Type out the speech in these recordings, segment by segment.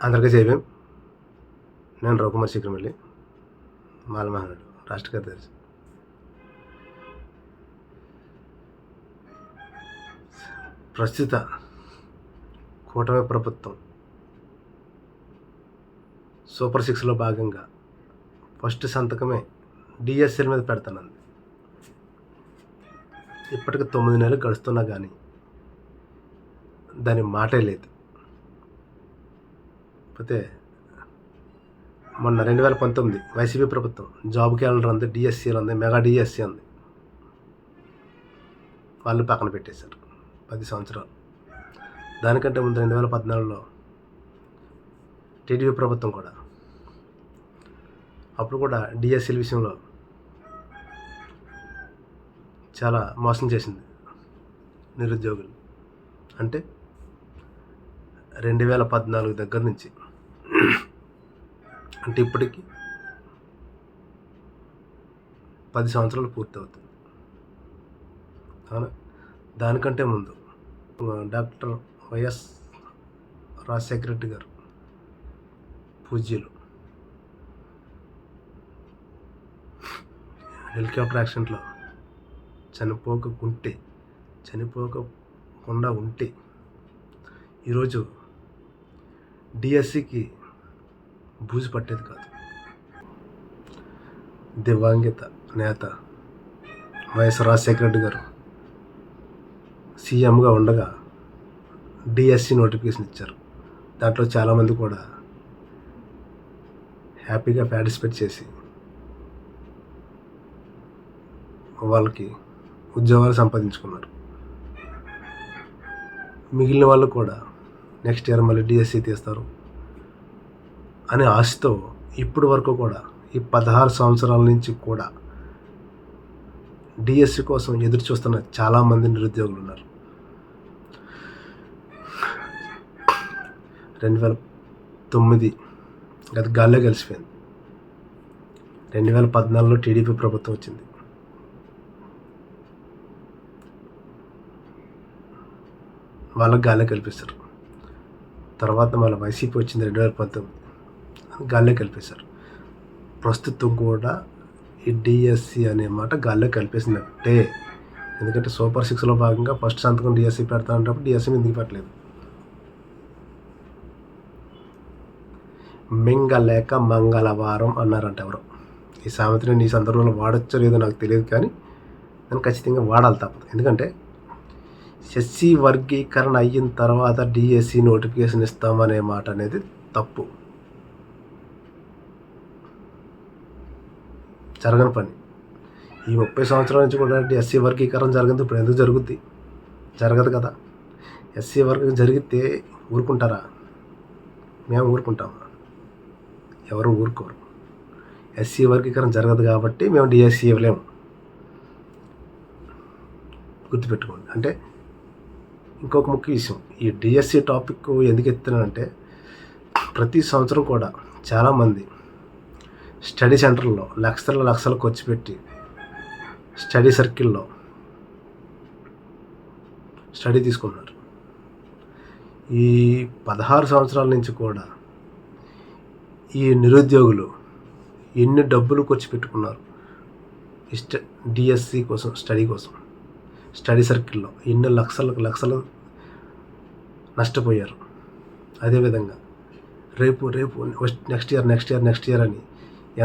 అందరికీ జైభీం. నేను రఘుకుమార్ శిఖరమల్లి, మాలమహనాడు రాష్ట్ర కార్యదర్శి. ప్రస్తుత కూటమి ప్రభుత్వం సూపర్ 6లో భాగంగా ఫస్ట్ సంతకమే డిఎస్సీల మీద పెడతానంది. ఇప్పటికి 9 నెలలు గడుస్తున్నా కానీ దాని మాటే లేదు. పోతే మొన్న 2019 వైసీపీ ప్రభుత్వం జాబ్ క్యాలెండర్ అంది, డిఎస్సీలు ఉంది, మెగా డిఎస్సీ ఉంది. వాళ్ళు పక్కన పెట్టేశారు 10 సంవత్సరాలు. దానికంటే ముందు 2014లో టీడీపీ ప్రభుత్వం కూడా అప్పుడు కూడా డిఎస్సీల విషయంలో చాలా మోసం చేసింది నిరుద్యోగులు. అంటే 2014 దగ్గర నుంచి అంటే ఇప్పటికి 10 సంవత్సరాలు పూర్తవుతుంది. అవునా? దానికంటే ముందు డాక్టర్ వైఎస్ రాజశేఖర రెడ్డి గారు పూజ్యులు హెలికాప్టర్ యాక్సిడెంట్లో చనిపోకుండా ఉంటే ఈరోజు డిఎస్సికి బూజు పట్టేది కాదు. దివ్యాంగిత నేత వైఎస్ రాజశేఖర రెడ్డి గారు సీఎంగా ఉండగా డిఎస్సి నోటిఫికేషన్ ఇచ్చారు. దాంట్లో చాలామంది కూడా హ్యాపీగా పార్టిసిపేట్ చేసి వాళ్ళకి ఉద్యోగాలు సంపాదించుకున్నారు. మిగిలిన వాళ్ళు కూడా నెక్స్ట్ ఇయర్ మళ్ళీ డిఎస్సి తీస్తారు అనే ఆశతో ఇప్పటి వరకు కూడా ఈ 16 సంవత్సరాల నుంచి కూడా డిఎస్సి కోసం ఎదురు చూస్తున్న చాలామంది నిరుద్యోగులు ఉన్నారు. 2009 అది గాల్లో కలిసిపోయింది. 2014లో టీడీపీ ప్రభుత్వం వచ్చింది. వాళ్ళకి గాల్లో కల్పిస్తారు. తర్వాత మళ్ళీ వైసీపీ వచ్చింది 2019, గాల్లో కలిపేశారు. ప్రస్తుతం కూడా ఈ డిఎస్సి అనే మాట గాల్లో కలిపేసినట్టే. ఎందుకంటే సూపర్ 6లో భాగంగా ఫస్ట్ సంతకం డిఎస్సి పెడతానంటప్పుడు డిఎస్సి ఎందుకు పెట్టలేదు? మింగలేక మంగళవారం అన్నారంట ఎవరో. ఈ సామెత నేను ఈ సందర్భంలో వాడచ్చో లేదో నాకు తెలియదు, కానీ నేను ఖచ్చితంగా వాడాలి తప్పదు. ఎందుకంటే ఎస్సీ వర్గీకరణ అయిన తర్వాత డిఎస్సి నోటిఫికేషన్ ఇస్తామనే మాట అనేది తప్పు, జరగని పని. ఈ 30 సంవత్సరాల నుంచి కూడా ఎస్సీ వర్గీకరణ జరగదు. ఇప్పుడు ఎందుకు జరుగుద్ది? జరగదు కదా. ఎస్సీ వర్గం జరిగితే ఊరుకుంటారా? మేము ఊరుకుంటాము? ఎవరు ఊరుకోరు. ఎస్సీ వర్గీకరణ జరగదు కాబట్టి మేము డిఎస్సి ఇవ్వలేము. గుర్తుపెట్టుకోండి. అంటే ఇంకొక ముఖ్య విషయం, ఈ డిఎస్సి టాపిక్ ఎందుకు ఎత్తున్నానంటే ప్రతి సంవత్సరం కూడా చాలామంది స్టడీ సెంటర్లో లక్షలు ఖర్చు పెట్టి స్టడీ సర్కిల్లో స్టడీ తీసుకున్నారు. ఈ 16 సంవత్సరాల నుంచి కూడా ఈ నిరుద్యోగులు ఎన్ని డబ్బులు ఖర్చు పెట్టుకున్నారు డిఎస్సి కోసం, స్టడీ కోసం. స్టడీ సర్కిల్లో ఎన్ని లక్షలు నష్టపోయారు. అదేవిధంగా రేపు నెక్స్ట్ ఇయర్ అని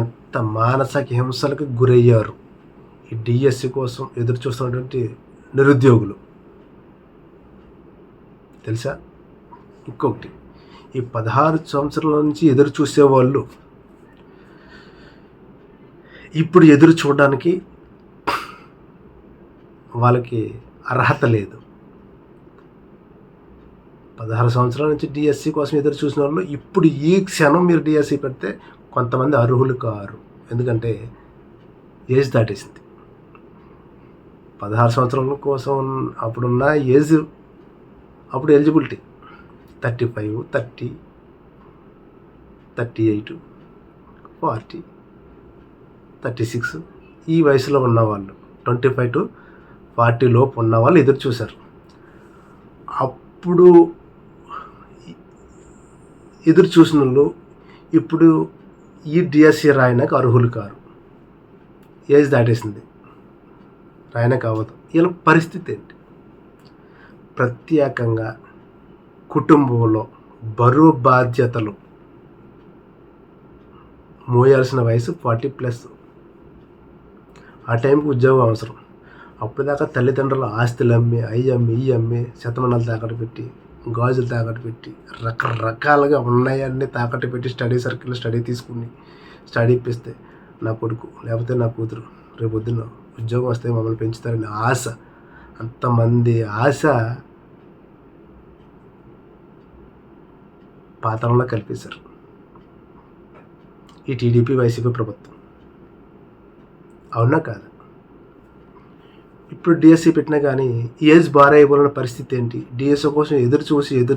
ఎంత మానసిక హింసలకు గురయ్యారు ఈ డిఎస్సి కోసం ఎదురు చూస్తున్నటువంటి నిరుద్యోగులు, తెలుసా? ఇంకొకటి, ఈ 16 సంవత్సరాల నుంచి ఎదురు చూసేవాళ్ళు ఇప్పుడు ఎదురు చూడడానికి వాళ్ళకి అర్హత లేదు. 16 సంవత్సరాల నుంచి డిఎస్సి కోసం ఎదురు చూసిన వాళ్ళు ఇప్పుడు ఈ క్షణం మీరు డిఎస్సి పెడితే కొంతమంది అర్హులు కారు. ఎందుకంటే ఏజ్ దాటేసింది. 16 సంవత్సరాల కోసం అప్పుడున్న ఏజ్, అప్పుడు ఎలిజిబిలిటీ 35, 30, 38, 40, 36 ఈ వయసులో ఉన్నవాళ్ళు, 25 to 40 లోపు ఉన్నవాళ్ళు ఎదురు చూశారు. అప్పుడు ఎదురు చూసిన వాళ్ళు ఇప్పుడు ఈ డిఎస్సి రాయడానికి అర్హులు కారు. ఏజ్ దాటేసింది, రాయడానికి అవ్వదు. వీళ్ళ పరిస్థితి ఏంటి? ప్రత్యేకంగా కుటుంబంలో బరువు బాధ్యతలు మోయాల్సిన వయసు 40+. ఆ టైంకి ఉద్యోగం అవసరం. అప్పుడు దాకా తల్లిదండ్రుల ఆస్తులు అమ్మి, ఈ అమ్మి శతమానాలు తాకట్టు పెట్టి, గాజులు తాకట్టు పెట్టి, రకరకాలుగా ఉన్నాయన్నీ తాకట్టు పెట్టి స్టడీ సర్కిల్లో స్టడీ తీసుకుని స్టడీ ఇప్పిస్తే నా కొడుకు లేకపోతే నా కూతురు రేపొద్దున ఉద్యోగం వస్తే మమ్మల్ని పెంచుతారని ఆశ, అంతమంది ఆశ పాతాళంలో కల్పించారు ఈ టీడీపీ వైసీపీ ప్రభుత్వం. అవునా కాదు? ఇప్పుడు డిఎస్సి పెట్టినా కానీ ఏజ్ బార్ అయిపోయిన పరిస్థితి ఏంటి? డిఎస్సి కోసం ఎదురు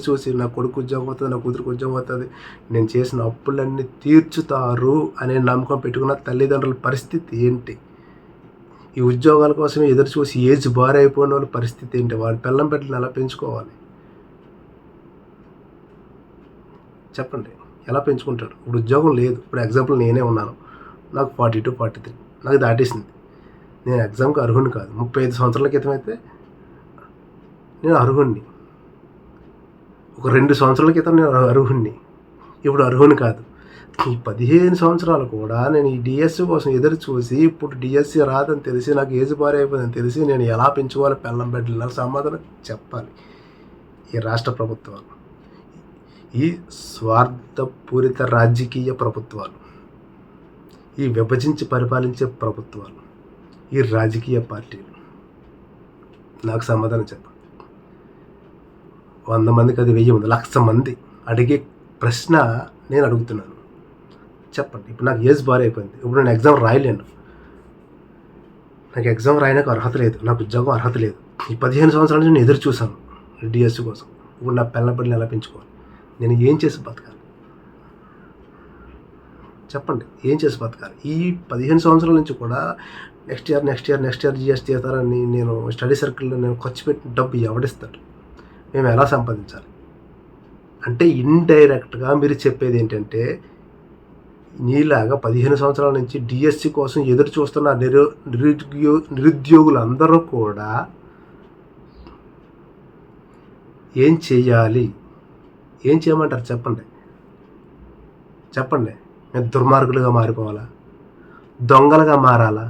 చూసి నా కొడుకు ఉద్యోగం అవుతుంది, నా కూతురికి ఉద్యోగం అవుతుంది, నేను చేసిన అప్పులన్నీ తీర్చుతారు అనే నమ్మకం పెట్టుకున్న తల్లిదండ్రుల పరిస్థితి ఏంటి? ఈ ఉద్యోగాల కోసం ఎదురు చూసి ఏజ్ బార్ అయిపోయిన వాళ్ళ పరిస్థితి ఏంటి? వాళ్ళ పిల్లం బిడ్డలను ఎలా పెంచుకోవాలి చెప్పండి? ఎలా పెంచుకుంటాడు? ఇప్పుడు ఉద్యోగం లేదు. ఇప్పుడు ఎగ్జాంపుల్ నేనే ఉన్నాను, నాకు 42, 43 నాకు దాటేసింది. నేను ఎగ్జామ్కి అర్హుని కాదు. 35 సంవత్సరాల క్రితం అయితే నేను అర్హుణ్ణి. ఒక 2 సంవత్సరాల క్రితం నేను అర్హుణ్ణి, ఇప్పుడు అర్హుని కాదు. ఈ 15 సంవత్సరాలు కూడా నేను ఈ డిఎస్సి కోసం ఎదురు చూసి ఇప్పుడు డిఎస్సి రాదని తెలిసి నాకు ఏజ్ బార్ అయిపోయిందని తెలిసి నేను ఎలా పెంచుకోవాలి పెళ్ళం బిడ్డలు? నాకు సమాధానం చెప్పాలి ఈ రాష్ట్ర ప్రభుత్వాలు, ఈ స్వార్థపూరిత రాజకీయ ప్రభుత్వాలు, ఈ విభజించి పరిపాలించే ప్రభుత్వాలు, ఈ రాజకీయ పార్టీలు. నాకు సమాధానం చెప్పండి. 100 మందికి అది 1000 మంది 1,00,000 మంది అడిగే ప్రశ్న నేను అడుగుతున్నాను. చెప్పండి. ఇప్పుడు నాకు ఏజ్ బార్ అయిపోయింది, ఇప్పుడు నేను ఎగ్జామ్ రాయలేను, నాకు ఎగ్జామ్ రాయడానికి అర్హత లేదు, నాకు ఉద్యోగం అర్హత లేదు. ఈ 15 సంవత్సరాల నుంచి నేను ఎదురు చూశాను డిఎస్సి కోసం. ఇప్పుడు నా పిల్లల బిడ్డలు ఎలా పెంచుకోవాలి? నేను ఏం చేసి బతకాలి చెప్పండి? ఏం చేసి బతకాలి? ఈ 15 సంవత్సరాల నుంచి కూడా నెక్స్ట్ ఇయర్ జిఎస్టీ అవుతారని నేను స్టడీ సర్కిల్లో నేను ఖర్చు పెట్టిన డబ్బు ఎవడిస్తాడు? మేము ఎలా సంపాదించాలి? అంటే ఇండైరెక్ట్గా మీరు చెప్పేది ఏంటంటే నీలాగా 15 సంవత్సరాల నుంచి డిఎస్సి కోసం ఎదురు చూస్తున్న నిరుద్యోగులందరూ కూడా ఏం చెయ్యాలి? ఏం చేయమంటారు చెప్పండి? మేము దుర్మార్గులుగా మారిపోవాలా? దొంగలుగా మారాలా?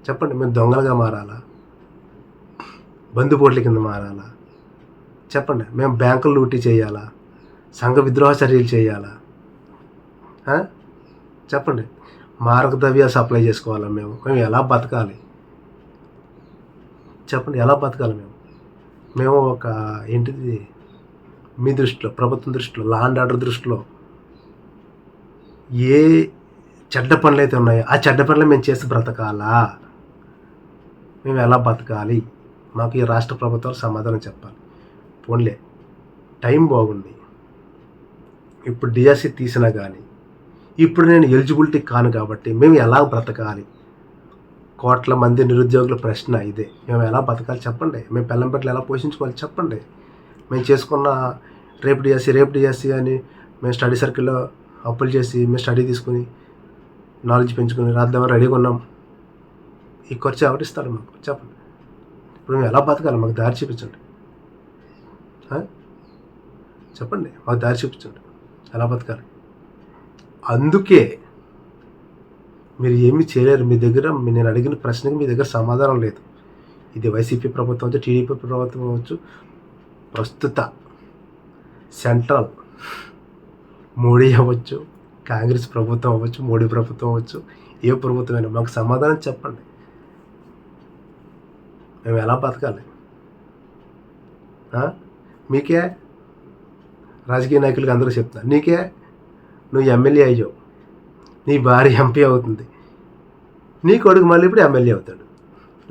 చెప్పండి. మేము దొంగలుగా మారాలా? బందుపోట్ల కింద మారాలా? చెప్పండి. మేము బ్యాంకులు లూటీ చేయాలా? సంఘ విద్రోహ చర్యలు చేయాలా? చెప్పండి. మార్గద్రవ్యాలు సప్లై చేసుకోవాలా? మేము ఎలా బతకాలి చెప్పండి? ఎలా బతకాలి? మేము ఒక ఏంటిది మీ దృష్టిలో, ప్రభుత్వం దృష్టిలో, లా అండ్ ఆర్డర్ దృష్టిలో ఏ చెడ్డ పనులు అయితే ఉన్నాయో ఆ చెడ్డ పనులు మేము చేసి బ్రతకాలా? మేము ఎలా బతకాలి? మాకు ఈ రాష్ట్ర ప్రభుత్వాలు సమాధానం చెప్పాలి. పోన్లే టైం బాగుంది, ఇప్పుడు డిఎస్సి తీసినా కానీ ఇప్పుడు నేను ఎలిజిబిలిటీ కాను కాబట్టి మేము ఎలా బ్రతకాలి? కోట్ల మంది నిరుద్యోగుల ప్రశ్న ఇదే. మేము ఎలా బతకాలి చెప్పండి? మేము పిల్లం బిడ్డలు ఎలా పోషించుకోవాలి చెప్పండి? మేము చేసుకున్న రేపు డిఎస్సి అని మేము స్టడీ సర్కిల్లో అప్పులు చేసి మేము స్టడీ తీసుకుని నాలెడ్జ్ పెంచుకొని రాద్దామని రెడీగా ఉన్నాం. ఈ ఖర్చు ఎవరిస్తాడు మాకు చెప్పండి? ఇప్పుడు మేము ఎలా బతకాలి? మాకు దారి చూపించండి. చెప్పండి, మాకు దారి చూపించండి ఎలా బతకాలి. అందుకే మీరు ఏమీ చేయలేరు. మీ దగ్గర నేను అడిగిన ప్రశ్నకి మీ దగ్గర సమాధానం లేదు. ఇది వైసీపీ ప్రభుత్వం అవచ్చు, టీడీపీ ప్రభుత్వం అవచ్చు, ప్రస్తుత సెంట్రల్ మోడీ అవ్వచ్చు, కాంగ్రెస్ ప్రభుత్వం అవ్వచ్చు, మోడీ ప్రభుత్వం అవ్వచ్చు, ఏ ప్రభుత్వమైనా మాకు సమాధానం చెప్పండి. మేము ఎలా బతకాలి? మీకే రాజకీయ నాయకులకి అందరూ చెప్తున్నా, నీకే నువ్వు ఎమ్మెల్యే అయ్యావు, నీ భార్య ఎంపీ అవుతుంది, నీ కొడుకు మళ్ళీ ఇప్పుడు ఎమ్మెల్యే అవుతాడు,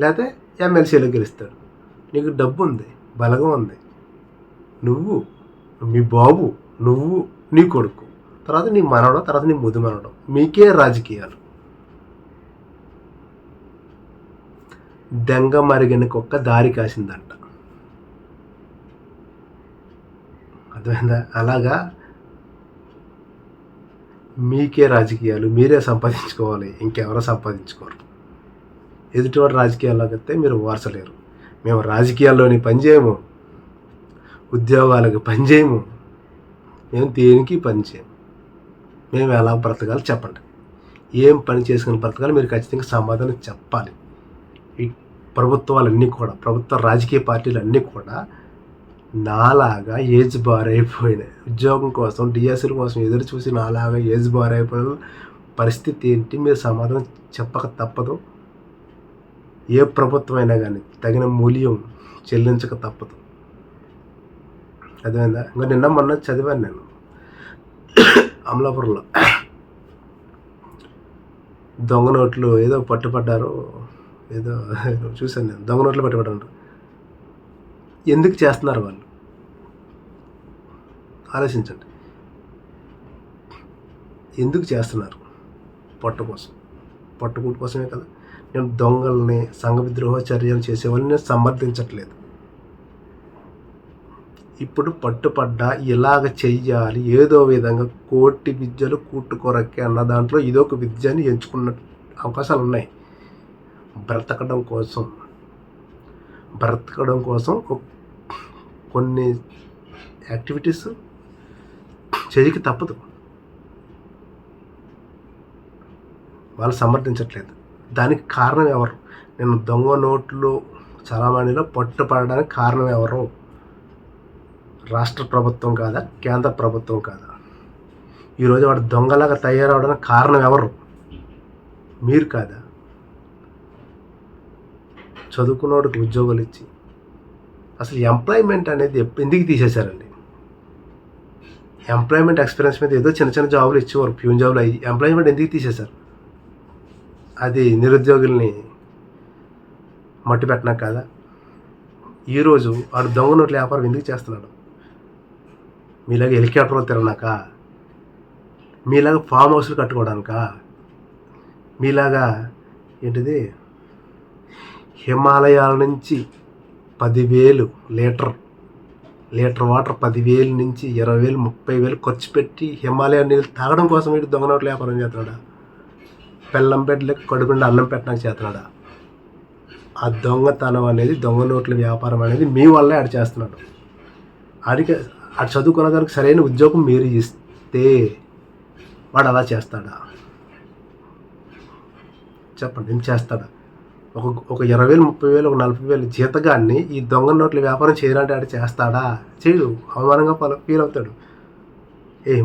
లేకపోతే ఎమ్మెల్సీలో గెలుస్తాడు. నీకు డబ్బు ఉంది, బలగం ఉంది, నువ్వు, మీ బాబు, నువ్వు, నీ కొడుకు, తర్వాత నీ మనవడం, తర్వాత నీ ముద్దు మనవడం, మీకే రాజకీయాలు. దెంగ మరిగిన కుక్క దారి కాసిందంట. అర్థమైందా? అలాగా మీకే రాజకీయాలు మీరే సంపాదించుకోవాలి, ఇంకెవరో సంపాదించుకోరు. ఎదుటివాడు రాజకీయాల్లోకి వస్తే మీరు ఓర్చలేరు. మేము రాజకీయాల్లోని పనిచేయము, ఉద్యోగాలకు పనిచేయము, మేము దేనికి పనిచేయము. మేము ఎలా బ్రతకాలి చెప్పండి. ఏం పని చేసుకుని బ్రతకాలి మీరు ఖచ్చితంగా సమాధానం చెప్పాలి. ఈ ప్రభుత్వాలన్నీ కూడా, ప్రభుత్వ రాజకీయ పార్టీలు అన్నీ కూడా నాలాగా ఏజ్ బార్ అయిపోయినాయి. ఉద్యోగం కోసం డిఎస్సీల కోసం ఎదురు చూసి నాలాగా ఏజ్ బార్ అయిపోయిన పరిస్థితి ఏంటి? మీరు సమాధానం చెప్పక తప్పదు. ఏ ప్రభుత్వం అయినా కానీ తగిన మూల్యం చెల్లించక తప్పదు. అర్థమైందా? ఇంకా నిన్న మొన్న చదివాను నేను అమలాపురంలో దొంగ నోట్లు ఏదో పట్టుపడ్డారు, ఏదో చూశాను నేను. దొంగ నోట్లు పట్టుపడ్డారు. ఎందుకు చేస్తున్నారు వాళ్ళు? ఆలోచించండి. ఎందుకు చేస్తున్నారు? పట్టుకూటు కోసమే కదా. నేను దొంగల్ని, సంఘ విద్రోహ చర్యలు చేసేవాళ్ళని నేను సమర్థించట్లేదు. ఇప్పుడు పట్టుపడ్డా ఇలాగ చెయ్యాలి, ఏదో విధంగా కోటి విద్యలు కూట్టుకొరకే అన్న దాంట్లో ఇదొక విద్యని ఎంచుకున్న అవకాశాలు ఉన్నాయి. బ్రతకడం కోసం కొన్ని యాక్టివిటీస్ చేయక తప్పదు. వాళ్ళు సమర్థించట్లేదు. దానికి కారణం ఎవరు? నేను దొంగ నోట్లు చలామణిలో పట్టుపడడానికి కారణం ఎవరు? రాష్ట్ర ప్రభుత్వం కాదా? కేంద్ర ప్రభుత్వం కాదా? ఈరోజు వాడు దొంగలాగా తయారవడానికి కారణం ఎవరు? మీరు కాదా? చదువుకున్నోడికి ఉద్యోగాలు ఇచ్చి అసలు ఎంప్లాయ్మెంట్ అనేది ఎందుకు తీసేశారండి? ఎంప్లాయ్మెంట్ ఎక్స్పీరియన్స్ మీద ఏదో చిన్న చిన్న జాబులు ఇచ్చేవారు, ప్యూన్ జాబులు అయ్యి. ఎంప్లాయ్మెంట్ ఎందుకు తీసేశారు? అది నిరుద్యోగుల్ని మట్టి పెట్టినా కాదా? ఈరోజు వాడు దొంగ నోట్ల వ్యాపారం ఎందుకు చేస్తున్నాడు? మీలాగా హెలికాప్టర్లో తిరగనాక, మీలాగా ఫామ్ హౌస్లు కట్టుకోవడానికా, మీలాగా ఏంటిది హిమాలయాల నుంచి 10,000 లీటర్ వాటర్ 10,000 నుంచి 20,000 30,000 ఖర్చు పెట్టి హిమాలయ నీళ్ళు తాగడం కోసం వీడు దొంగ నోట్ల వ్యాపారం చేస్తున్నాడా? బెల్లం పెట్టలేక కడుపుండి అన్నం పెట్టడానికి చేస్తున్నాడా? ఆ దొంగతనం అనేది, దొంగ నోట్ల వ్యాపారం అనేది మీ వల్లే ఆడు చేస్తున్నాడు. ఆడికి ఆడు చదువుకున్న దానికి సరైన ఉద్యోగం మీరు ఇస్తే వాడు అలా చేస్తాడా? చెప్పండి, ఏం చేస్తాడా? ఒక 20,000 30,000 ఒక 40,000 జీతగాన్ని ఈ దొంగ నోట్ల వ్యాపారం చేయాలంటే ఆడు చేస్తాడా? చేయడు. అవమానంగా ఫీల్ అవుతాడు.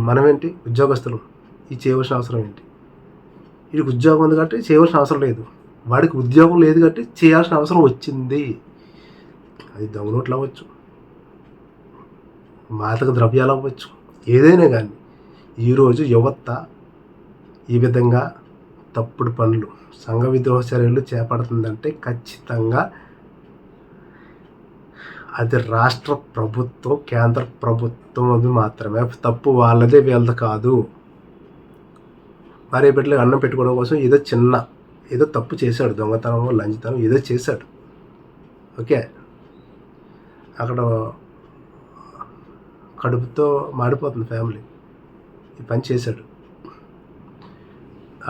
మనమేంటి ఉద్యోగస్తులు, ఇది చేయవలసిన అవసరం ఏంటి? వీడికి ఉద్యోగం ఉంది కాబట్టి చేయవలసిన అవసరం లేదు, వాడికి ఉద్యోగం లేదు కాబట్టి చేయాల్సిన అవసరం వచ్చింది. అది దొంగ నోట్లు అవ్వచ్చు, మాదక ద్రవ్యాలు అవ్వచ్చు, ఏదైనా కానీ ఈరోజు యువత ఈ విధంగా తప్పుడు పనులు, సంఘ విద్రోహ చర్యలు చేపడుతుందంటే ఖచ్చితంగా అది రాష్ట్ర ప్రభుత్వం, కేంద్ర ప్రభుత్వం అది మాత్రమే తప్పు, వాళ్ళదే వీళ్ళది కాదు. భార్య బిడ్డలకు అన్నం పెట్టుకోవడం కోసం ఏదో తప్పు చేశాడు, దొంగతనం లంచతనం ఏదో చేశాడు. ఓకే, అక్కడ కడుపుతో మాడిపోతుంది ఫ్యామిలీ, ఈ పని చేశాడు.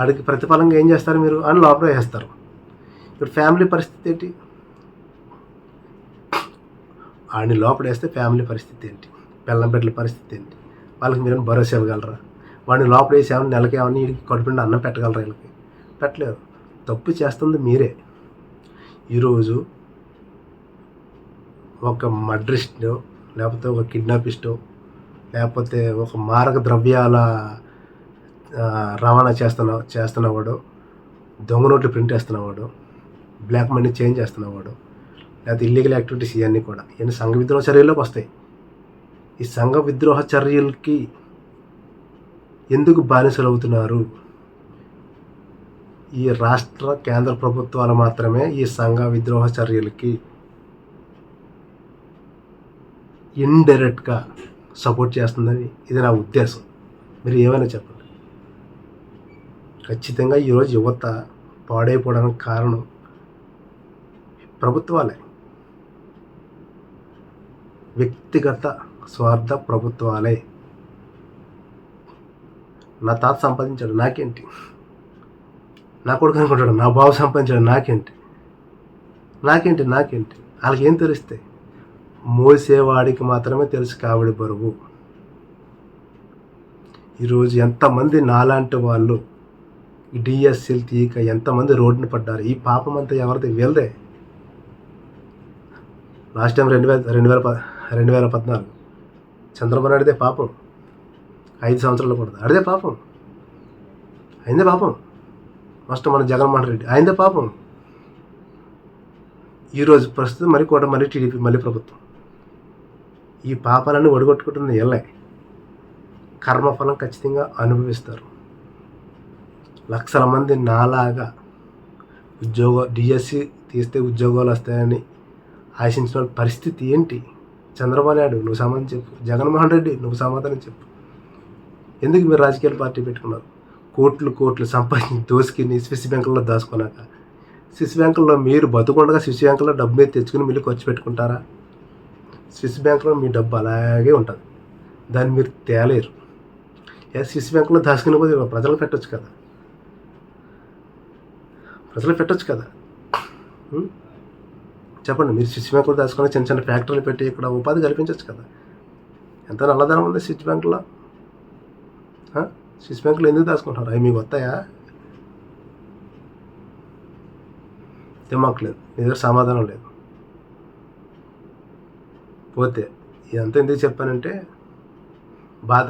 ఆడికి ప్రతిఫలంగా ఏం చేస్తారు మీరు? అని లోపల వేస్తారు. ఇప్పుడు ఫ్యామిలీ పరిస్థితి ఏంటి? ఆడిని లోపల వేస్తే ఫ్యామిలీ పరిస్థితి ఏంటి? పిల్లం బిడ్డల పరిస్థితి ఏంటి? వాళ్ళకి మీరు భరోసా ఇవ్వగలరా? వాడిని లోపల వేసి ఏమన్నా నెలకి ఏమన్నా వీడికి కడుపుండి అన్నం పెట్టగలరా? వీళ్ళకి పెట్టలేరు. తప్పు చేస్తుంది మీరే. ఈరోజు ఒక మర్డరిస్టో, లేకపోతే ఒక కిడ్నాపిస్టో, లేకపోతే ఒక మారక ద్రవ్యాల రవాణా చేస్తున్నవాడు, దొంగ నోట్లు ప్రింట్ వేస్తున్నవాడు, బ్లాక్ మనీ చేంజ్ చేస్తున్నవాడు, లేకపోతే ఇల్లీగల్ యాక్టివిటీస్, ఇవన్నీ కూడా ఇవన్నీ సంఘ విద్రోహ చర్యల్లోకి వస్తాయి. ఈ సంఘ విద్రోహ చర్యలకి ఎందుకు బానిసలు అవుతున్నారు? ఈ రాష్ట్ర కేంద్ర ప్రభుత్వాలు మాత్రమే ఈ సంఘ విద్రోహ చర్యలకి ఇండైరెక్ట్గా సపోర్ట్ చేస్తుందని ఇది నా ఉద్దేశం. మీరు ఏమైనా చెప్పండి. ఖచ్చితంగా ఈరోజు యువత పాడైపోవడానికి కారణం ప్రభుత్వాలే. వ్యక్తిగత స్వార్థ ప్రభుత్వాలే. నా తాత సంపాదించాడు, నాకేంటి? నా కొడుకు అనుకుంటాడు, నా బాబు సంపాదించాడు, నాకేంటి? వాళ్ళకి ఏం తెలుస్తాయి? మోసేవాడికి మాత్రమే తెలుసు కావిడి బరువు. ఈరోజు ఎంతమంది నాలాంటి వాళ్ళు డిఎస్సీలు తీయక ఎంతమంది రోడ్డున పడ్డారు. ఈ పాపం అంతా ఎవరిది? వీళ్ళదే. లాస్ట్ టైం 2014 చంద్రబాబు నాయుడుదే పాపం. 5 సంవత్సరాలు కూడా అడిదే పాపం. అయిందే పాపం. ఫస్ట్ మన జగన్మోహన్ రెడ్డి అయిందే పాపం. ఈరోజు ప్రస్తుతం మళ్ళీ టీడీపీ మళ్ళీ ప్రభుత్వం. ఈ పాపాలన్నీ ఒడగొట్టుకుంటుంది ఎల్లే. కర్మఫలం ఖచ్చితంగా అనుభవిస్తారు. లక్షల మంది నాలాగా డిఎస్సి తీస్తే ఉద్యోగాలు వస్తాయని ఆశించిన పరిస్థితి ఏంటి? చంద్రబాబు నాయుడు నువ్వు సమాధానం చెప్పు. జగన్మోహన్ రెడ్డి నువ్వు సమాధానం చెప్పు. ఎందుకు మీరు రాజకీయ పార్టీ పెట్టుకున్నారు? కోట్లు సంపాదించి దోసుకుని స్విస్ బ్యాంకుల్లో దాచుకున్నాక, స్విస్ బ్యాంకుల్లో మీరు బతుకుండగా స్విస్ బ్యాంకుల్లో డబ్బు మీద తెచ్చుకుని మీరు ఖర్చు పెట్టుకుంటారా? స్విస్ బ్యాంకులో మీ డబ్బు అలాగే ఉంటుంది, దాన్ని మీరు తేలేరు. స్విస్ బ్యాంకులో దాచుకుని పోతే ప్రజలు పెట్టవచ్చు కదా. చెప్పండి, మీరు స్విస్ బ్యాంకులో దాచుకుని చిన్న ఫ్యాక్టరీలు పెట్టి ఇక్కడ ఉపాధి కల్పించవచ్చు కదా. ఎంత నల్లధనం ఉంది స్విస్ బ్యాంకులో. స్విస్ బ్యాంకులో ఎందుకు దాచుకుంటారు? అవి మీకు వస్తాయా? దిమాక్ లేదు, మీ దగ్గర సమాధానం లేదు. పోతే ఇదంతా ఎందుకు చెప్పానంటే బాధ.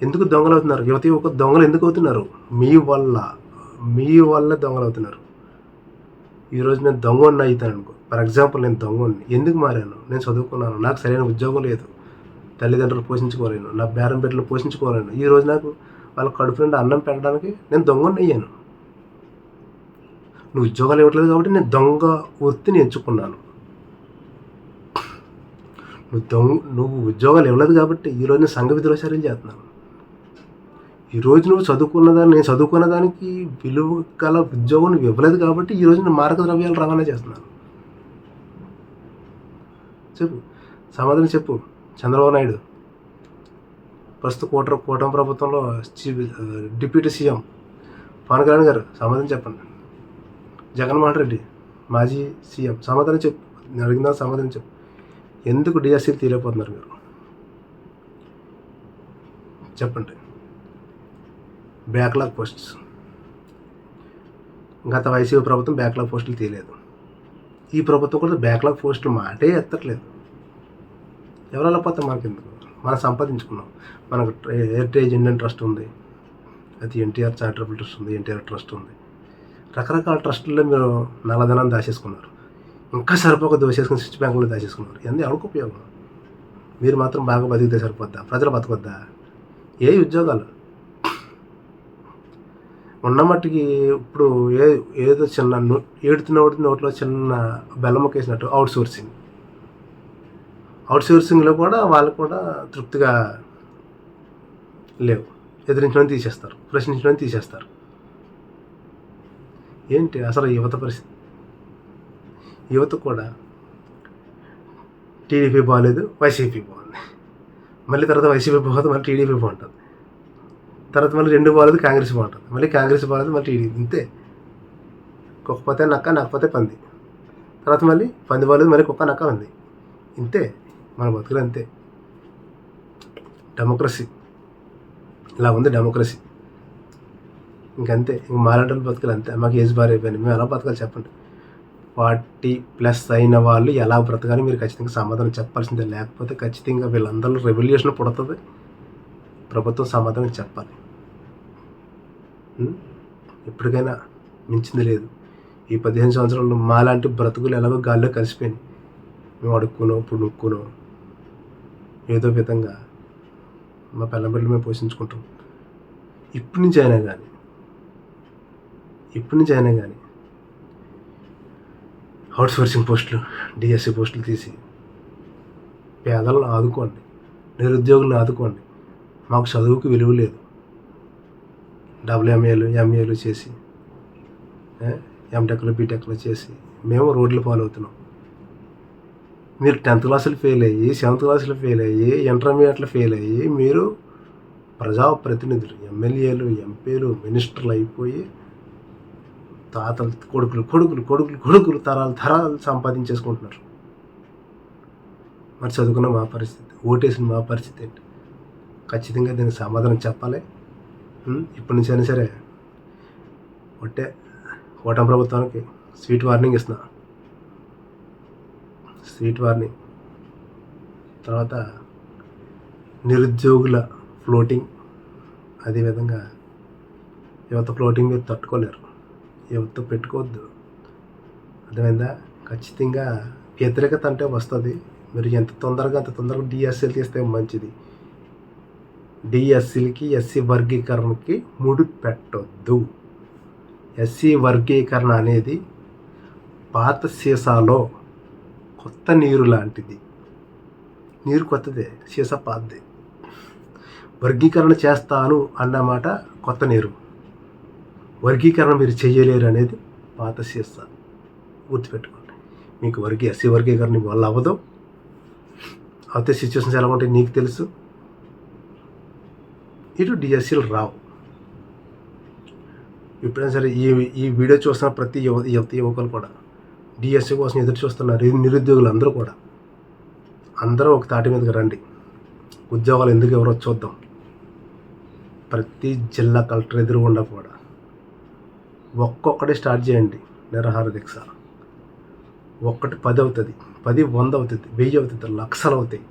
ఎందుకు దొంగలు అవుతున్నారు? యువతి ఒక దొంగలు ఎందుకు అవుతున్నారు? మీ వల్ల దొంగలు అవుతున్నారు. ఈరోజు నేను దొంగని అవుతాను అనుకో. ఫర్ ఎగ్జాంపుల్ నేను దొంగని ఎందుకు మారాను? నేను చదువుకున్నాను, నాకు సరైన ఉద్యోగం లేదు, తల్లిదండ్రులు పోషించుకోలేను, నా బేరం బిడ్డలు పోషించుకోలేను. ఈరోజు నాకు వాళ్ళ కడుపు నుండి అన్నం పెట్టడానికి నేను దొంగని అయ్యాను. నువ్వు ఉద్యోగాలు ఇవ్వట్లేదు కాబట్టి నేను దొంగ వృత్తిని ఎంచుకున్నాను. నువ్వు ఉద్యోగాలు ఇవ్వలేదు కాబట్టి ఈరోజు నేను సంఘ విధుల చర్యలు చేస్తున్నాను. ఈరోజు నువ్వు నేను చదువుకున్న దానికి విలువ గల ఉద్యోగం నువ్వు ఇవ్వలేదు కాబట్టి ఈరోజు నేను మారక ద్రవ్యాలు రవాణా చేస్తున్నాను. చెప్పు, సమాధానం చెప్పు. చంద్రబాబు నాయుడు ప్రస్తుత కూటమి ప్రభుత్వంలో డిప్యూటీ సీఎం పవన్ కళ్యాణ్ గారు సమాధానం చెప్పండి. జగన్మోహన్ రెడ్డి మాజీ సీఎం సమాధానం చెప్పు. నేను అడిగిన సమాధానం చెప్పు. ఎందుకు డిఎస్సీలు తీయలేకపోతున్నారు మీరు? చెప్పండి. బ్యాక్లాగ్ పోస్ట్స్, గత వైసీపీ ప్రభుత్వం బ్యాక్లాగ్ పోస్టులు తీయలేదు. ఈ ప్రభుత్వం కూడా బ్యాక్లాగ్ పోస్టులు మాటే ఎత్తట్లేదు. ఎవరు వెళ్ళకపోతే మనకెందుకు? మనం సంపాదించుకున్నాం. మనకు హెరిటేజ్ ఇండియన్ ట్రస్ట్ ఉంది, అది ఎన్టీఆర్ చారిటబుల్ ట్రస్ట్ ఉంది, ఎన్టీఆర్ ట్రస్ట్ ఉంది. రకరకాల ట్రస్టుల్లో మీరు నల్లధనాన్ని దాచేసుకున్నారు. ఇంకా సరిపోక దోసేసుకుని స్విచ్ బ్యాంకులో దాచేసుకున్నారు. ఇవన్నీ ఎవరికి ఉపయోగం? మీరు మాత్రం బాగా బతికితే సరిపోద్దా? ప్రజలు బతకొద్దా? ఏ ఉద్యోగాలు ఉన్న మట్టికి ఇప్పుడు ఏదో చిన్న నోట్లో చిన్న బెల్లం మొక్కేసినట్టు అవుట్సోర్సింగ్లో కూడా వాళ్ళు కూడా తృప్తిగా లేవు. ఎదిరించడం తీసేస్తారు, ప్రశ్నించడం తీసేస్తారు. ఏంటి అసలు యువత పరిస్థితి? యువత కూడా టీడీపీ బాగాలేదు, వైసీపీ బాగుంది, మళ్ళీ తర్వాత వైసీపీ బాగుంది, మళ్ళీ టీడీపీ బాగుంటుంది, తర్వాత మళ్ళీ 2 బాగాలేదు, కాంగ్రెస్ బాగుంటుంది, మళ్ళీ కాంగ్రెస్ బాగాలేదు, మళ్ళీ టీడీపీ. ఇంతే. కుక్కపోతే నక్క, నక్కపోతే పంది, తర్వాత మళ్ళీ పంది బాగాలేదు, మళ్ళీ కుక్క నక్క ఉంది. ఇంతే మన బతుకులు. అంతే. డెమోక్రసీ ఇలా ఉంది. డెమోక్రసీ ఇంకంతే. ఇంక మాలాంటి బతుకులు అంతే. మాకు ఏజ్ బార్ అయిపోయింది, మేము ఎలా బతకాలి చెప్పండి? 40+ అయిన వాళ్ళు ఎలా బ్రతకాలి మీరు ఖచ్చితంగా సమాధానం చెప్పాల్సిందే. లేకపోతే ఖచ్చితంగా వీళ్ళందరూ రెవల్యూషన్ పుడుతుంది. ప్రభుత్వం సమాధానం చెప్పాలి. ఎప్పటికైనా మించింది లేదు. ఈ 15 సంవత్సరాలు మాలాంటి బ్రతుకులు ఎలాగో గాల్లో కలిసిపోయినాయి. మేము అడుక్కునో పుణుక్కునో ఏదో విధంగా మా పిల్లబిడ్డలు మేము పోషించుకుంటాం. ఇప్పటి నుంచి అయినా కానీ అవుట్సోర్సింగ్ పోస్టులు, డిఎస్సి పోస్టులు తీసి పేదలను ఆదుకోండి, నిరుద్యోగులను ఆదుకోండి. మాకు చదువుకు విలువ లేదు. ఎంఏలు చేసి, ఎంటెక్లు బీటెక్లు చేసి మేము రోడ్లు పాలవుతున్నాం. మీరు 10th క్లాసులు ఫెయిల్ అయ్యి, 7th క్లాసులు ఫెయిల్ అయ్యి, ఇంటర్మీడియట్లో ఫెయిల్ అయ్యి, మీరు ప్రజాప్రతినిధులు, ఎమ్మెల్యేలు, ఎంపీలు, మినిస్టర్లు అయిపోయి తాతలు కొడుకులు కొడుకులు కొడుకులు కొడుకులు తరాలు తరాలు సంపాదించేసుకుంటున్నారు. మరి చదువుకున్న మా పరిస్థితి, ఓటేసిన మా పరిస్థితి ఏంటి? ఖచ్చితంగా దీనికి సమాధానం చెప్పాలి. ఇప్పటి నుంచి అయినా సరే కూటమి ప్రభుత్వానికి స్వీట్ వార్నింగ్ ఇస్తున్నా. Sweet warning. తర్వాత నిరుద్యోగుల ఫ్లోటింగ్, అదేవిధంగా యువత ఫ్లోటింగ్ మీరు తట్టుకోలేరు, యువత పెట్టుకోవద్దు. అర్థమైందా? ఖచ్చితంగా వ్యతిరేకత అంటే వస్తుంది. మీరు ఎంత తొందరగా డిఎస్సీలు తీస్తే మంచిది. డిఎస్సీలకి, ఎస్సీ వర్గీకరణకి ముడి పెట్టొద్దు. ఎస్సీ వర్గీకరణ అనేది పాత సీసాలో కొత్త నీరు లాంటిది. నీరు కొత్తదే, సీసా పాతదే. వర్గీకరణ చేస్తాను అన్నమాట కొత్త నీరు. వర్గీకరణ మీరు చేయలేరు అనేది పాత సీసా. గుర్తుపెట్టుకోండి. మీకు ఎస్సీ వర్గీకరణ వల్ల అవ్వదు. అయితే సిచ్యువేషన్స్ ఎలా ఉంటాయి నీకు తెలుసు. ఇటు డిఎస్సీలు రావు. ఎప్పుడైనా సరే ఈ వీడియో చూస్తున్న ప్రతి యువకులు కూడా డిఎస్సీ కోసం ఎదురు చూస్తున్నారు. నిరుద్యోగులు అందరూ కూడా అందరూ ఒక తాటి మీదకి రండి. ఉద్యోగాలు ఎందుకు ఎవరో చూద్దాం. ప్రతి జిల్లా కలెక్టర్ ఎదురుగుండా కూడా ఒక్కొక్కటి స్టార్ట్ చేయండి నిరాహార దీక్ష. 1 10 అవుతుంది, 10 100 అవుతుంది, 1000 అవుతుంది, లక్షలు అవుతాయి,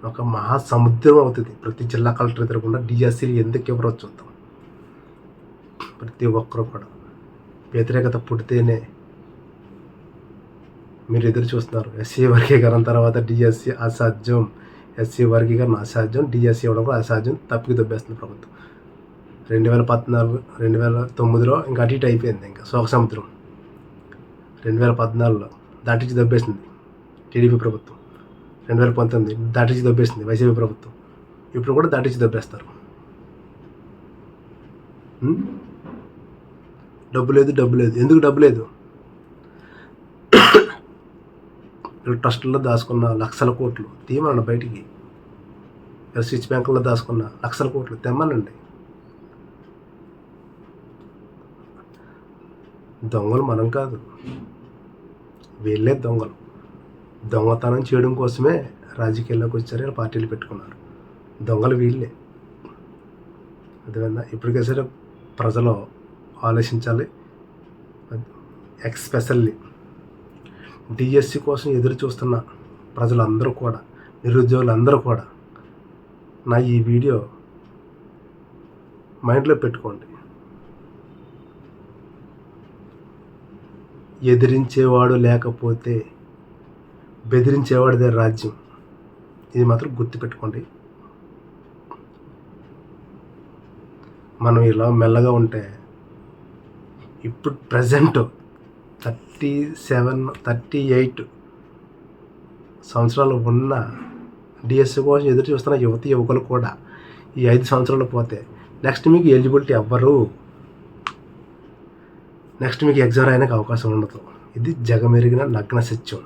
ఒక మహాసముద్రం అవుతుంది. ప్రతి జిల్లా కలెక్టర్ ఎదురకుండా డిఎస్సీలు ఎందుకు ఎవరో చూద్దాం. ప్రతి ఒక్కరూ కూడా వ్యతిరేకత పుడితేనే మీరు ఎదురు చూస్తున్నారు. ఎస్సీ వర్గీకరణ తర్వాత డిఎస్సీ అసాధ్యం, ఎస్సీ వర్గీకరణ అసాధ్యం, డిఎస్సీ ఇవ్వడం కూడా అసాధ్యం. తప్పికి దొబ్బేస్తుంది ప్రభుత్వం. 2014 2009లో ఇంకా అటు ఇటు అయిపోయింది. ఇంకా శోక సముద్రం. 2014లో దాటించి దొబ్బేసింది టీడీపీ ప్రభుత్వం. 2019 దాటించి దొబ్బేసింది వైసీపీ ప్రభుత్వం. ఇప్పుడు కూడా దాటించి దొబ్బేస్తారు. డబ్బు లేదు. ఎందుకు డబ్బు లేదు? ట్రస్టుల్లో దాచుకున్న లక్షల కోట్లు తీయమనండి బయటికి. స్విచ్ బ్యాంకుల్లో దాచుకున్న లక్షల కోట్లు తెమ్మనండి. దొంగలు మనం కాదు, వీళ్ళే దొంగలు. దొంగతనం చేయడం కోసమే రాజకీయాల్లోకి వచ్చారు, పార్టీలు పెట్టుకున్నారు. దొంగలు వీళ్ళే. అదేవిధంగా ఇప్పటికే సరే ప్రజలు ఆలోచించాలి. ఎక్స్పెషల్లీ డిఎస్సి కోసం ఎదురు చూస్తున్న ప్రజలందరూ కూడా, నిరుద్యోగులందరూ కూడా నా ఈ వీడియో మైండ్లో పెట్టుకోండి. ఎదిరించేవాడు లేకపోతే బెదిరించేవాడిదే రాజ్యం. ఇది మాత్రం గుర్తుపెట్టుకోండి. మనం ఇలా మెల్లగా ఉంటే ఇప్పుడు ప్రజెంట్ 38 సంవత్సరాలు ఉన్న డిఎస్సి కోసం ఎదురు చూస్తున్న యువకులు కూడా ఈ 5 సంవత్సరాలు పోతే నెక్స్ట్ మీకు ఎలిజిబిలిటీ అవ్వరు. నెక్స్ట్ మీకు ఎగ్జామ్ రాయడానికి అవకాశం ఉండదు. ఇది జగమెరిగిన నగ్న సత్యం.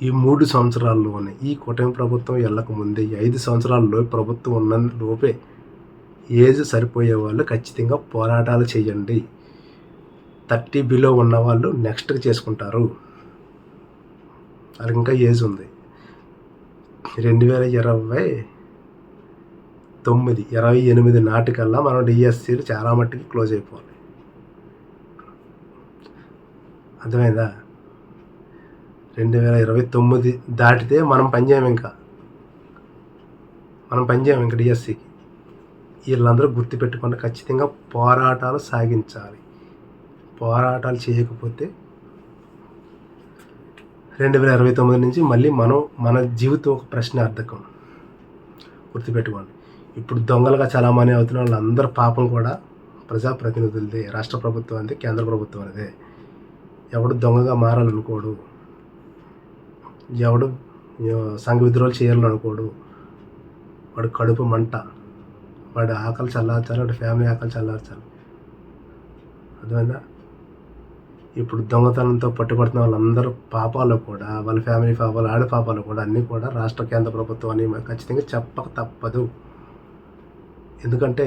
ఈ 3 సంవత్సరాల్లోనే ఈ కూటమి ప్రభుత్వం వెళ్ళక ముందే 5 సంవత్సరాల్లో ప్రభుత్వం ఉన్న లోపే ఏజ్ సరిపోయే వాళ్ళు ఖచ్చితంగా పోరాటాలు చేయండి. 30 బిలో ఉన్న వాళ్ళు నెక్స్ట్కి చేసుకుంటారు. వాళ్ళకి ఇంకా ఏజ్ ఉంది. 2028 నాటికల్లా మనం డిఎస్సీలు చాలా మట్టుకి క్లోజ్ అయిపోవాలి. అర్థమైందా? 2029 దాటితే మనం పనిచేయం ఇంకా డిఎస్సికి. వీళ్ళందరూ గుర్తుపెట్టుకుని ఖచ్చితంగా పోరాటాలు సాగించాలి. పోరాటాలు చేయకపోతే 2029 నుంచి మళ్ళీ మన జీవితం ఒక ప్రశ్నార్థకం. గుర్తుపెట్టుకోండి. ఇప్పుడు దొంగలుగా చాలామంది అవుతున్న వాళ్ళందరూ పాపం కూడా ప్రజాప్రతినిధులదే, రాష్ట్ర ప్రభుత్వం అందే, కేంద్ర ప్రభుత్వం అనేదే. ఎవడు దొంగగా మారాలనుకోడు, ఎవడు సంఘ విద్రోహాలు చేయాలనుకోడు. వాడు కడుపు మంట, వాడి ఆకలి చల్లార్చాలి, వాడి ఫ్యామిలీ ఆకలి చల్లార్చాలి. అర్థమైందా? ఇప్పుడు దొంగతనంతో పట్టుబడుతున్న వాళ్ళందరూ పాపాలు కూడా, వాళ్ళ ఫ్యామిలీ పాపాలు, ఆడ పాపాలు కూడా అన్నీ కూడా రాష్ట్ర కేంద్ర ప్రభుత్వం అని ఖచ్చితంగా చెప్పక తప్పదు. ఎందుకంటే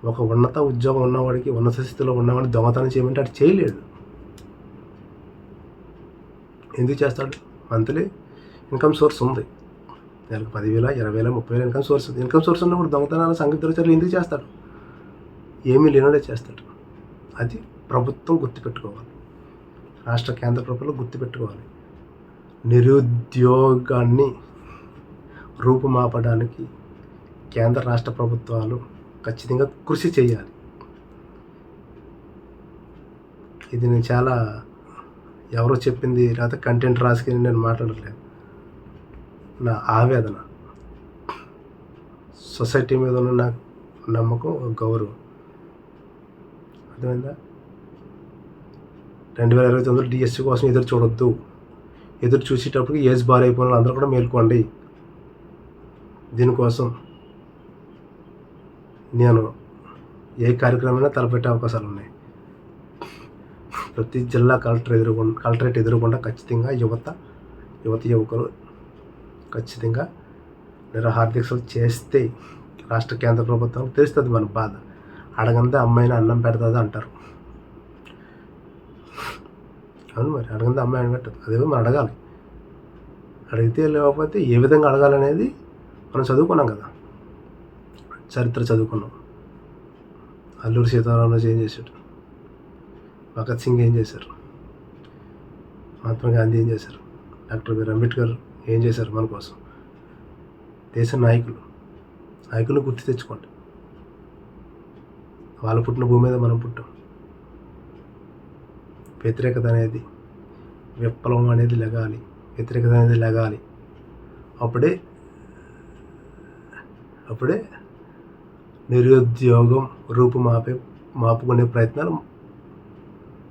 ఒక ఉన్నత ఉద్యోగం ఉన్నవాడికి, ఉన్నత స్థితిలో ఉన్నవాడిని దొంగతనం చేయమంటే అటు చేయలేడు. ఎందుకు చేస్తాడు? మంత్లీ ఇన్కమ్ సోర్స్ ఉంది, నెలకు 10,000, 20,000, 30,000 ఇన్కమ్ సోర్స్ ఉన్నప్పుడు దొంగతనాలు, సంఘటిత చర్యలు ఎందుకు చేస్తాడు? ఏమీ లేనోడే చేస్తాడు. అది ప్రభుత్వం గుర్తుపెట్టుకోవాలి, రాష్ట్ర కేంద్ర ప్రభుత్వాలు గుర్తుపెట్టుకోవాలి. నిరుద్యోగాన్ని రూపుమాపడానికి కేంద్ర రాష్ట్ర ప్రభుత్వాలు ఖచ్చితంగా కృషి చేయాలి. ఇది నేను చాలా ఎవరో చెప్పింది లేకపోతే కంటెంట్ రాసుకుని నేను మాట్లాడట్లేదు, నా ఆవేదన. సొసైటీ మీద ఉన్న నా నమ్మకం, గౌరవం. అర్థమైందా? 2029 డిఎస్సి కోసం ఎదురు చూడొద్దు. ఎదురు చూసేటప్పటికి ఏజ్ బార్ అయిపోయిన అందరూ కూడా మేల్కోండి. దీనికోసం నేను ఏ కార్యక్రమమైనా తలపెట్టే అవకాశాలు ఉన్నాయి. ప్రతి జిల్లా కలెక్టరేట్ ఎదురుకుండా ఖచ్చితంగా యువకులు ఖచ్చితంగా నిరాహార దీక్షలు చేస్తే రాష్ట్ర కేంద్ర ప్రభుత్వం తెలుస్తుంది మన బాధ. అడగందే అమ్మాయిని అన్నం పెడుతుంది అంటారు. అవును, మరి అడగందే అమ్మాయి అన్నం పెట్టదు. అదే మనం అడగాలి. అడిగితే లేకపోతే ఏ విధంగా అడగాలనేది మనం చదువుకున్నాం కదా, చరిత్ర చదువుకున్నాం. అల్లూరి సీతారామరాజు ఏం చేశాడు, భగత్ సింగ్ ఏం చేశారు, మహాత్మా గాంధీ ఏం చేశారు, డాక్టర్ బిఆర్ అంబేద్కర్ ఏం చేశారు మన కోసం. దేశ నాయకులు గుర్తు తెచ్చుకోండి. వాళ్ళు పుట్టిన భూమి మీద మనం పుట్టాం. వ్యతిరేకత అనేది, విప్లవం అనేది లెగాలి, వ్యతిరేకత అనేది లెగాలి. అప్పుడే నిరుద్యోగం మాపుకునే ప్రయత్నాలు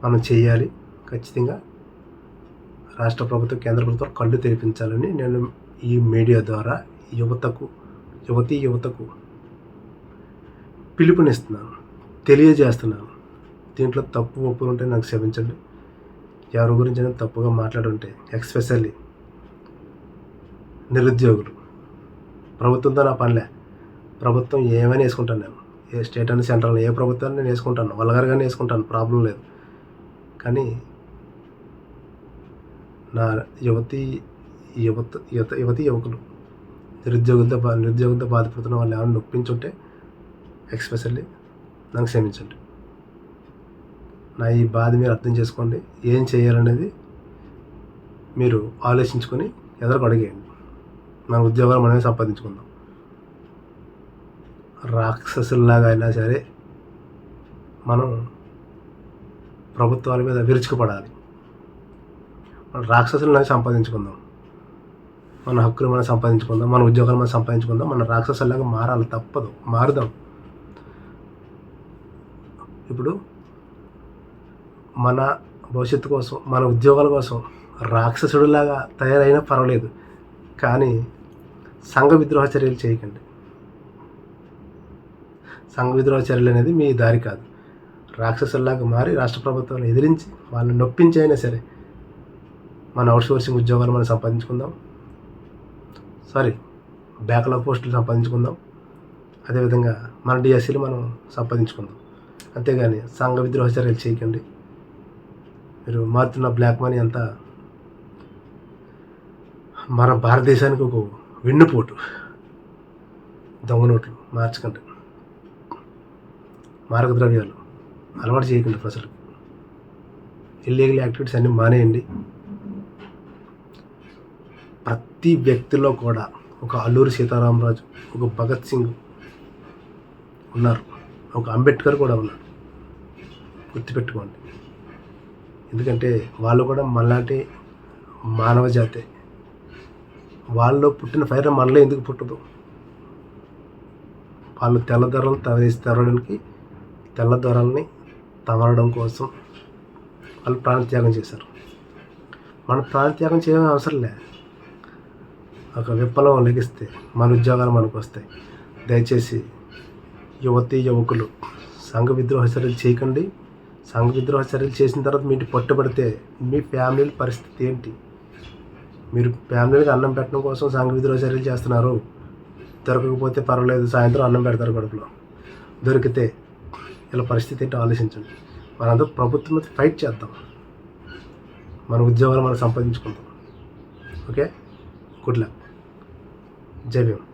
మనం చేయాలి. ఖచ్చితంగా రాష్ట్ర ప్రభుత్వం, కేంద్ర ప్రభుత్వం కళ్ళు తెరిపించాలని నేను ఈ మీడియా ద్వారా యువతకు పిలుపునిస్తున్నాను, తెలియజేస్తున్నాను. దీంట్లో తప్పు ఒప్పులు ఉంటే నాకు క్షమించండి. ఎవరి గురించి నేను తప్పుగా మాట్లాడుంటే, ఎస్పెషల్లీ నిరుద్యోగులు. ప్రభుత్వంతో నా పనిలే, ప్రభుత్వం ఏమైనా వేసుకుంటాను నేను. ఏ స్టేట్ అని సెంట్రల్ ఏ ప్రభుత్వాన్ని నేను వేసుకుంటాను, వల్గర్గానే వేసుకుంటాను, ప్రాబ్లం లేదు. కానీ నా యువకులు నిరుద్యోగులతో బాధపడుతున్న వాళ్ళు ఏమైనా నొప్పించుంటే ఎస్పెషల్లీ నాకు క్షమించండి. నా ఈ బాధ మీరు అర్థం చేసుకోండి. ఏం చేయాలనేది మీరు ఆలోచించుకొని ఎదురుకు అడిగేయండి. మన ఉద్యోగాలు మనమే సంపాదించుకుందాం. రాక్షసుల్లాగా అయినా సరే మనం ప్రభుత్వాల మీద విరుచుకుపడాలి. మన రాక్షసులను సంపాదించుకుందాం, మన హక్కులు మనం సంపాదించుకుందాం, మన ఉద్యోగాలు మనం సంపాదించుకుందాం. మన రాక్షసుల్లాగా మారాలి, తప్పదు, మారుదాం. ఇప్పుడు మన భవిష్యత్తు కోసం, మన ఉద్యోగాల కోసం రాక్షసుడిలాగా తయారైనా పర్వాలేదు, కానీ సంఘ విద్రోహ చర్యలు చేయకండి. సంఘ విద్రోహ చర్యలు అనేది మీ దారి కాదు. రాక్షసుల్లాగా మారి రాష్ట్ర ప్రభుత్వాన్ని ఎదిరించి వాళ్ళని నొప్పించి అయినా సరే మన అవుట్సోర్సింగ్ ఉద్యోగాలు మనం సంపాదించుకుందాం. బ్యాక్లాగ్ పోస్టులు సంపాదించుకుందాం. అదేవిధంగా మన డిఎస్సీలు మనం సంపాదించుకుందాం. అంతేగాని సంఘ విద్రోహ చర్యలు చేయకండి. మీరు మారుతున్న బ్లాక్ మనీ అంతా మన భారతదేశానికి ఒక వెన్నుపోటు. దొంగ నోట్లు మార్చకండి, మార్గద్రవ్యాలు అలవాటు చేయకండి. ప్రజలకు ఇల్లీగల్ యాక్టివిటీస్ అన్నీ మానేయండి. ప్రతి వ్యక్తిలో కూడా ఒక అల్లూరి సీతారామరాజు, ఒక భగత్ సింగ్ ఉన్నారు, ఒక అంబేద్కర్ కూడా ఉన్నారు. గుర్తుపెట్టుకోండి. ఎందుకంటే వాళ్ళు కూడా మనలాంటి మానవ జాతే. వాళ్ళు పుట్టిన ఫైర్ మనలో ఎందుకు పుట్టదు? వాళ్ళు తెల్లదొరలను తరవడానికి, తెల్లదొరల్ని తమరడం కోసం వాళ్ళు ప్రాణత్యాగం చేశారు. మన ప్రాణత్యాగం చేయడం అవసరం లే. ఒక విప్లవం లెగిస్తే మన ఉద్యోగాలు మనకు వస్తాయి. దయచేసి యువకులు సంఘ విద్రోహ చర్యలు చేయకండి. సంఘ విద్రోహ చర్యలు చేసిన తర్వాత మీ ఇంటి పట్టుబడితే మీ ఫ్యామిలీ పరిస్థితి ఏంటి? మీరు ఫ్యామిలీకి అన్నం పెట్టడం కోసం సంఘ విద్రోహ చర్యలు చేస్తున్నారు. దొరకకపోతే పర్వాలేదు, సాయంత్రం అన్నం పెడతారు కడుపులో. దొరికితే ఇలా పరిస్థితి ఏంటో ఆలోచించండి. మనందరూ ప్రభుత్వం మీద ఫైట్ చేద్దాం. మన ఉద్యోగాలు మనం సంపాదించుకుందాం. Okay, good luck. జై భీమ్.